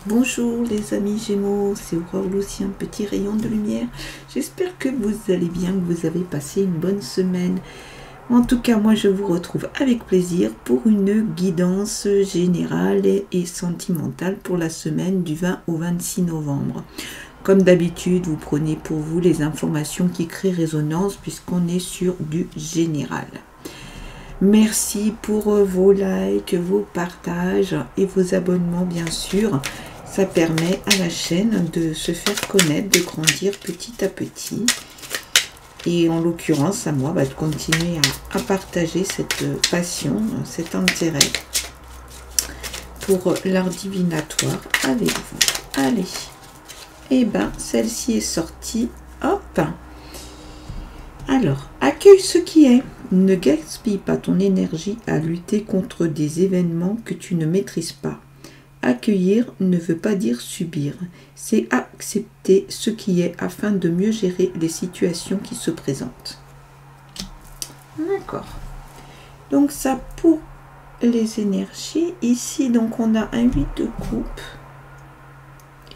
Bonjour les amis Gémeaux, c'est Aurore Lucie, un petit rayon de lumière. J'espère que vous allez bien, que vous avez passé une bonne semaine. En tout cas, moi je vous retrouve avec plaisir pour une guidance générale et sentimentale pour la semaine du 20 au 26 novembre. Comme d'habitude, vous prenez pour vous les informations qui créent résonance puisqu'on est sur du général. Merci pour vos likes, vos partages et vos abonnements bien sûr. Ça permet à la chaîne de se faire connaître, de grandir petit à petit. Et en l'occurrence, à moi, de continuer à partager cette passion, cet intérêt pour l'art divinatoire avec vous. Allez, et ben celle-ci est sortie. Hop. Alors, accueille ce qui est. Ne gaspille pas ton énergie à lutter contre des événements que tu ne maîtrises pas. Accueillir ne veut pas dire subir, c'est accepter ce qui est afin de mieux gérer les situations qui se présentent. D'accord. Donc ça pour les énergies. Ici, donc on a un 8 de coupe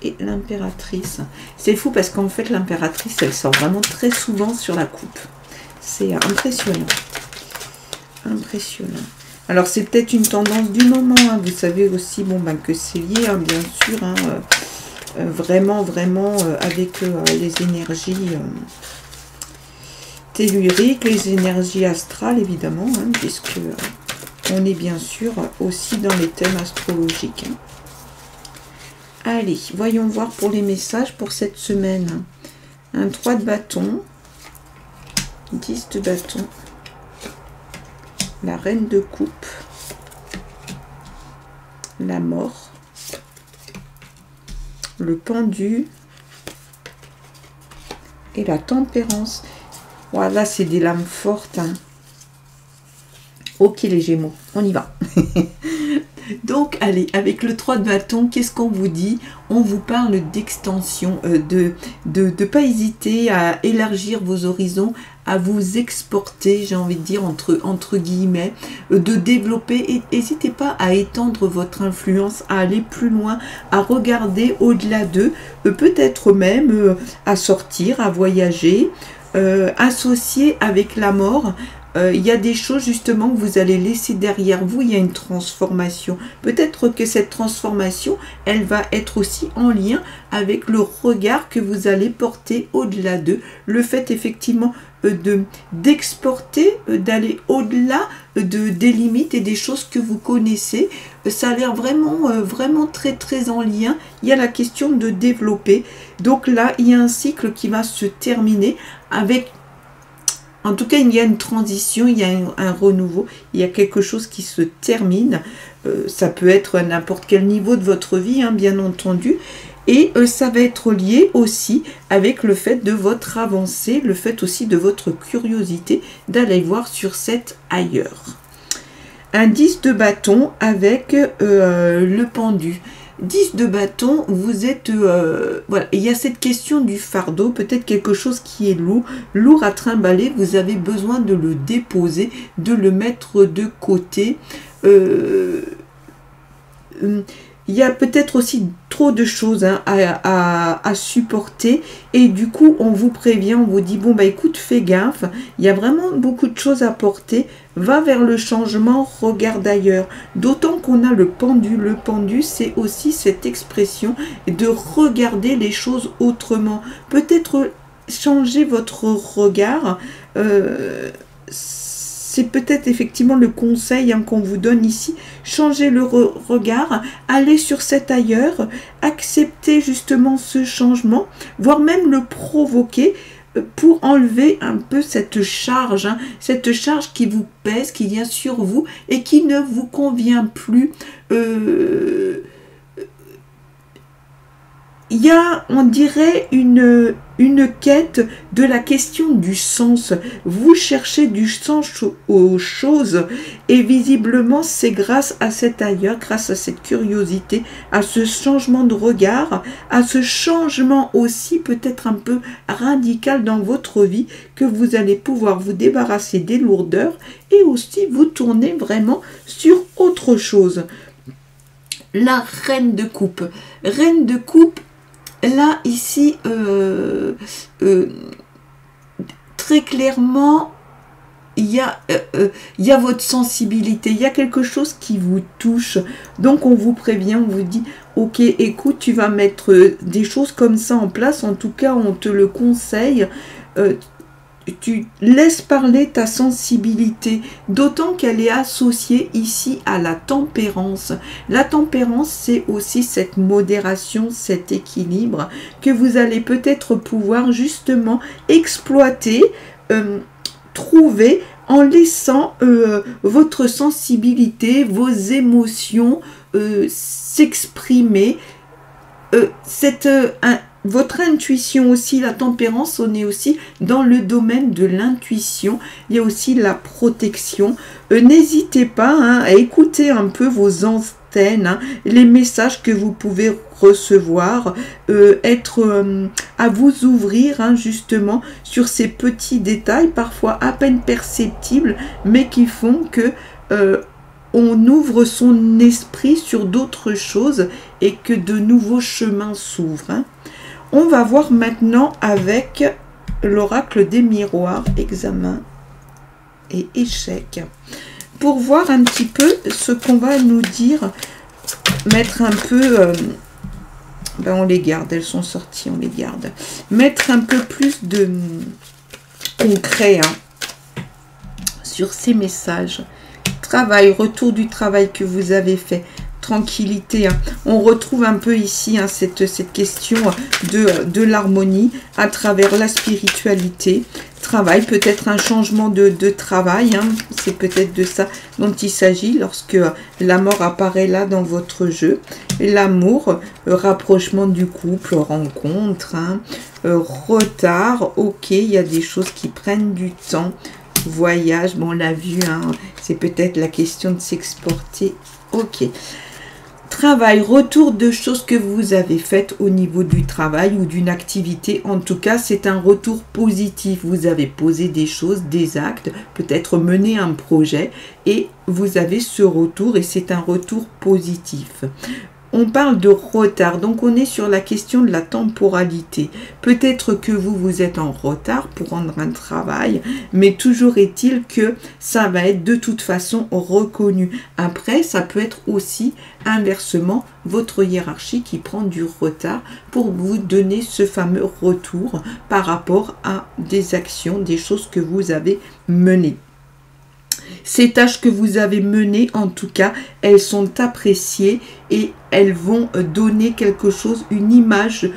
et l'impératrice. C'est fou parce qu'en fait l'impératrice, elle sort vraiment très souvent sur la coupe. C'est impressionnant. Impressionnant. Alors, c'est peut-être une tendance du moment. Hein. Vous savez aussi que c'est lié, hein, bien sûr. Hein, vraiment avec les énergies telluriques, les énergies astrales, évidemment. Hein, puisque on est bien sûr aussi dans les thèmes astrologiques. Hein. Allez, voyons voir pour les messages pour cette semaine. Un 3 de bâton. 10 de bâton. La reine de coupe, la mort, le pendu et la tempérance. Voilà, c'est des lames fortes. Hein. Ok les Gémeaux, on y va. Donc, allez, avec le 3 de bâton, qu'est-ce qu'on vous dit? On vous parle d'extension, de ne pas hésiter à élargir vos horizons, à vous exporter, j'ai envie de dire, entre guillemets, de développer. Et n'hésitez pas à étendre votre influence, à aller plus loin, à regarder au-delà d'eux, peut-être même à sortir, à voyager, associer avec la mort. Il y a des choses justement que vous allez laisser derrière vous, il y a une transformation. Peut-être que cette transformation, elle va être aussi en lien avec le regard que vous allez porter au-delà d'eux. Le fait effectivement d'exporter, d'aller au-delà des limites et des choses que vous connaissez. Ça a l'air vraiment très en lien. Il y a la question de développer. Donc là, il y a un cycle qui va se terminer avec... En tout cas, il y a une transition, il y a un renouveau, il y a quelque chose qui se termine. Ça peut être à n'importe quel niveau de votre vie, hein, bien entendu. Et ça va être lié aussi avec le fait de votre avancée, le fait aussi de votre curiosité d'aller voir sur cet ailleurs. Un 10 de bâton avec le pendu. 10 de bâton, vous êtes... voilà, il y a cette question du fardeau, peut-être quelque chose qui est lourd à trimballer, vous avez besoin de le déposer, de le mettre de côté. Il y a peut-être aussi trop de choses hein, à supporter et du coup on vous prévient, on vous dit bon écoute fais gaffe, il y a vraiment beaucoup de choses à porter, va vers le changement, regarde ailleurs, d'autant qu'on a le pendu c'est aussi cette expression de regarder les choses autrement, peut-être changer votre regard, c'est peut-être effectivement le conseil hein, qu'on vous donne ici. Changez le regard, allez sur cet ailleurs, acceptez justement ce changement, voire même le provoquer pour enlever un peu cette charge qui vous pèse, qui vient sur vous et qui ne vous convient plus. Il y a, on dirait, une quête de la question du sens. Vous cherchez du sens aux choses et visiblement c'est grâce à cet ailleurs, grâce à cette curiosité, à ce changement de regard, à ce changement aussi peut-être un peu radical dans votre vie que vous allez pouvoir vous débarrasser des lourdeurs et aussi vous tourner vraiment sur autre chose. la reine de coupe. Reine de coupe, là, ici, très clairement, il y a votre sensibilité, il y a quelque chose qui vous touche. Donc, on vous prévient, on vous dit, ok, écoute, tu vas mettre des choses comme ça en place. En tout cas, on te le conseille. Tu laisses parler ta sensibilité, d'autant qu'elle est associée ici à la tempérance. La tempérance, c'est aussi cette modération, cet équilibre que vous allez peut-être pouvoir justement exploiter, trouver en laissant votre sensibilité, vos émotions s'exprimer. Votre intuition aussi, la tempérance, on est aussi dans le domaine de l'intuition. Il y a aussi la protection. N'hésitez pas à écouter un peu vos antennes, les messages que vous pouvez recevoir, à vous ouvrir justement sur ces petits détails, parfois à peine perceptibles, mais qui font que on ouvre son esprit sur d'autres choses et que de nouveaux chemins s'ouvrent. On va voir maintenant avec l'oracle des miroirs, examen et échec. Pour voir un petit peu ce qu'on va nous dire, mettre un peu... on les garde, elles sont sorties, on les garde. Mettre un peu plus de concret sur ces messages. Travail, retour du travail que vous avez fait. Tranquillité, on retrouve un peu ici cette question de l'harmonie à travers la spiritualité. Travail, peut-être un changement de travail, c'est peut-être de ça dont il s'agit lorsque la mort apparaît là dans votre jeu. L'amour, rapprochement du couple, rencontre, retard, ok, il y a des choses qui prennent du temps. Voyage, bon, on l'a vu, c'est peut-être la question de s'exporter, ok. Travail, retour de choses que vous avez faites au niveau du travail ou d'une activité. En tout cas, c'est un retour positif. Vous avez posé des choses, des actes, peut-être mené un projet et vous avez ce retour et c'est un retour positif. On parle de retard, donc on est sur la question de la temporalité. Peut-être que vous êtes en retard pour rendre un travail, mais toujours est-il que ça va être de toute façon reconnu. Après, ça peut être aussi inversement votre hiérarchie qui prend du retard pour vous donner ce fameux retour par rapport à des actions, des choses que vous avez menées. Ces tâches que vous avez menées, en tout cas, elles sont appréciées et elles vont donner quelque chose, une image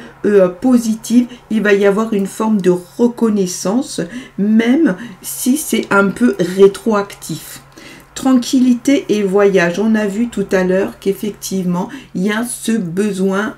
positive. Il va y avoir une forme de reconnaissance, même si c'est un peu rétroactif. Tranquillité et voyage. On a vu tout à l'heure qu'effectivement, il y a ce besoin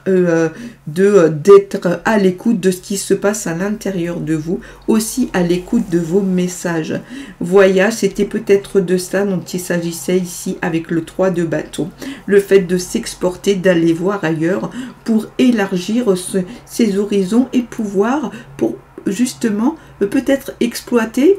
d'être à l'écoute de ce qui se passe à l'intérieur de vous, aussi à l'écoute de vos messages. Voyage, c'était peut-être de ça dont il s'agissait ici avec le 3 de bâton. Le fait de s'exporter, d'aller voir ailleurs pour élargir ses horizons et pouvoir pour justement peut-être exploiter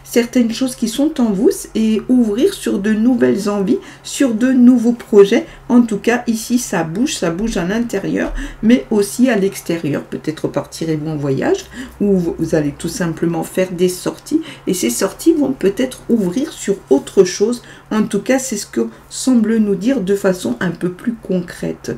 certaines choses qui sont en vous et ouvrir sur de nouvelles envies, sur de nouveaux projets. En tout cas, ici, ça bouge à l'intérieur, mais aussi à l'extérieur. Peut-être partirez-vous en voyage ou vous allez tout simplement faire des sorties et ces sorties vont peut-être ouvrir sur autre chose. En tout cas, c'est ce que semble nous dire de façon un peu plus concrète.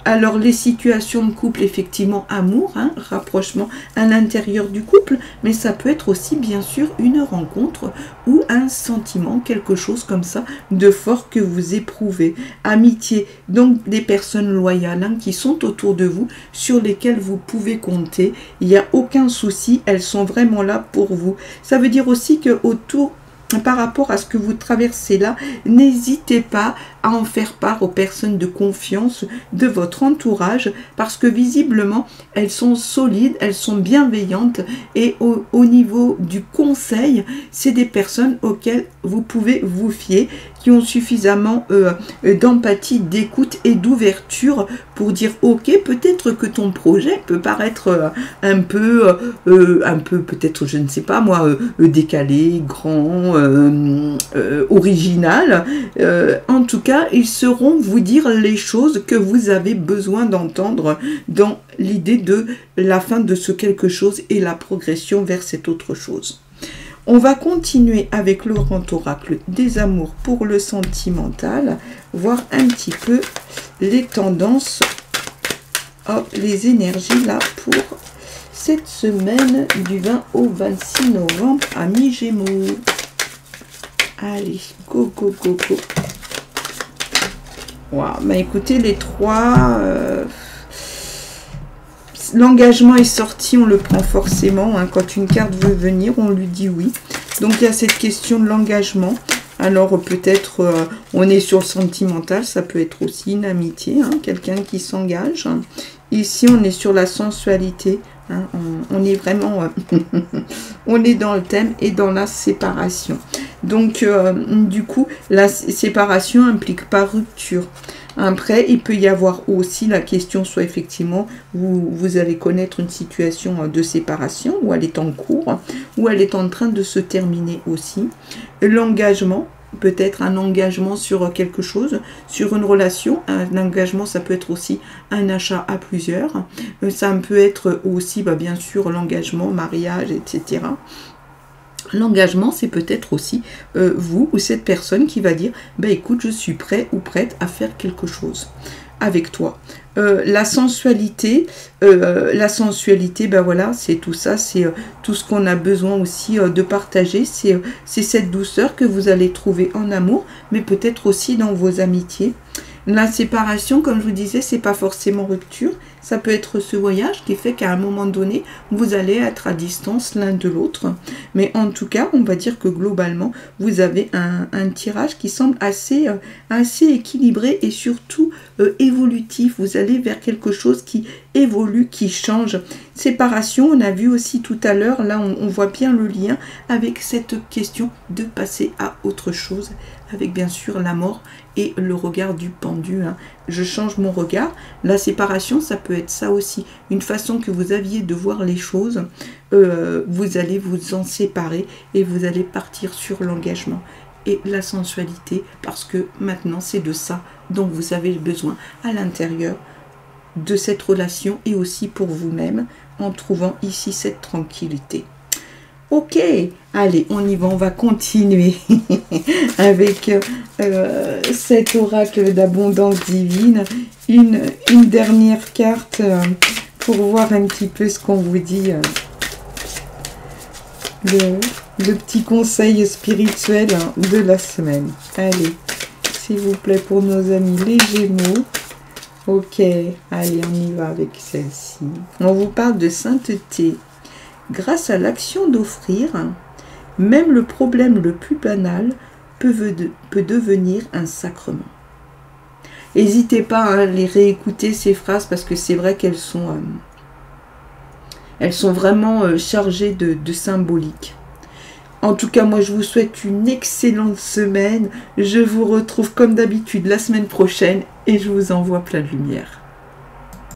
Alors, les situations de couple, effectivement, amour, rapprochement à l'intérieur du couple, mais ça peut être aussi, bien sûr, une rencontre ou un sentiment, quelque chose comme ça, de fort que vous éprouvez. Amitié, donc des personnes loyales qui sont autour de vous, sur lesquelles vous pouvez compter. Il n'y a aucun souci, elles sont vraiment là pour vous. Ça veut dire aussi que autour par rapport à ce que vous traversez là, n'hésitez pas à en faire part aux personnes de confiance de votre entourage parce que visiblement, elles sont solides, elles sont bienveillantes et au niveau du conseil, c'est des personnes auxquelles vous pouvez vous fier, qui ont suffisamment d'empathie, d'écoute et d'ouverture pour dire ok, peut-être que ton projet peut paraître un peu peut-être, je ne sais pas moi, décalé, grand, original. En tout cas, ils sauront vous dire les choses que vous avez besoin d'entendre dans l'idée de la fin de ce quelque chose et la progression vers cette autre chose. On va continuer avec le grand oracle des amours pour le sentimental, voir un petit peu les tendances, les énergies là pour cette semaine du 20 au 26 novembre, amis Gémeaux. Allez, go, go, go, go. Wow, bah écoutez, les trois... l'engagement est sorti, on le prend forcément. Hein. Quand une carte veut venir, on lui dit oui. Donc il y a cette question de l'engagement. Alors peut-être on est sur le sentimental, ça peut être aussi une amitié, hein, quelqu'un qui s'engage. Ici on est sur la sensualité, hein, on est vraiment, on est dans le thème et dans la séparation. Donc du coup la séparation implique pas rupture. Après, il peut y avoir aussi la question, soit effectivement, vous allez connaître une situation de séparation, ou elle est en cours, ou elle est en train de se terminer aussi. L'engagement, peut-être un engagement sur quelque chose, sur une relation. Un engagement, ça peut être aussi un achat à plusieurs. Ça peut être aussi, bien sûr, l'engagement, mariage, etc. L'engagement, c'est peut-être aussi vous ou cette personne qui va dire écoute, je suis prêt ou prête à faire quelque chose avec toi. La sensualité, voilà, c'est tout ça, c'est tout ce qu'on a besoin aussi de partager. C'est cette douceur que vous allez trouver en amour, mais peut-être aussi dans vos amitiés. La séparation, comme je vous disais, c'est pas forcément rupture. Ça peut être ce voyage qui fait qu'à un moment donné, vous allez être à distance l'un de l'autre. Mais en tout cas, on va dire que globalement, vous avez un tirage qui semble assez équilibré et surtout évolutif. Vous allez vers quelque chose qui évolue, qui change. Séparation, on a vu aussi tout à l'heure, là on voit bien le lien avec cette question de passer à autre chose, avec bien sûr la mort et le regard du pendu. Hein. Je change mon regard. La séparation, ça peut être ça aussi. Une façon que vous aviez de voir les choses. Vous allez vous en séparer et vous allez partir sur l'engagement et la sensualité, parce que maintenant c'est de ça dont vous avez besoin à l'intérieur de cette relation et aussi pour vous-même, en trouvant ici cette tranquillité. Ok, allez, on y va, on va continuer avec cet oracle d'abondance divine. Une dernière carte pour voir un petit peu ce qu'on vous dit. Le petit conseil spirituel de la semaine. Allez, s'il vous plaît, pour nos amis les Gémeaux. Ok, allez, on y va avec celle-ci. On vous parle de sainteté. Grâce à l'action d'offrir, même le problème le plus banal peut devenir un sacrement. N'hésitez pas à les réécouter, ces phrases, parce que c'est vrai qu'elles sont vraiment chargées de symbolique. En tout cas, moi, je vous souhaite une excellente semaine. Je vous retrouve comme d'habitude la semaine prochaine et je vous envoie plein de lumière.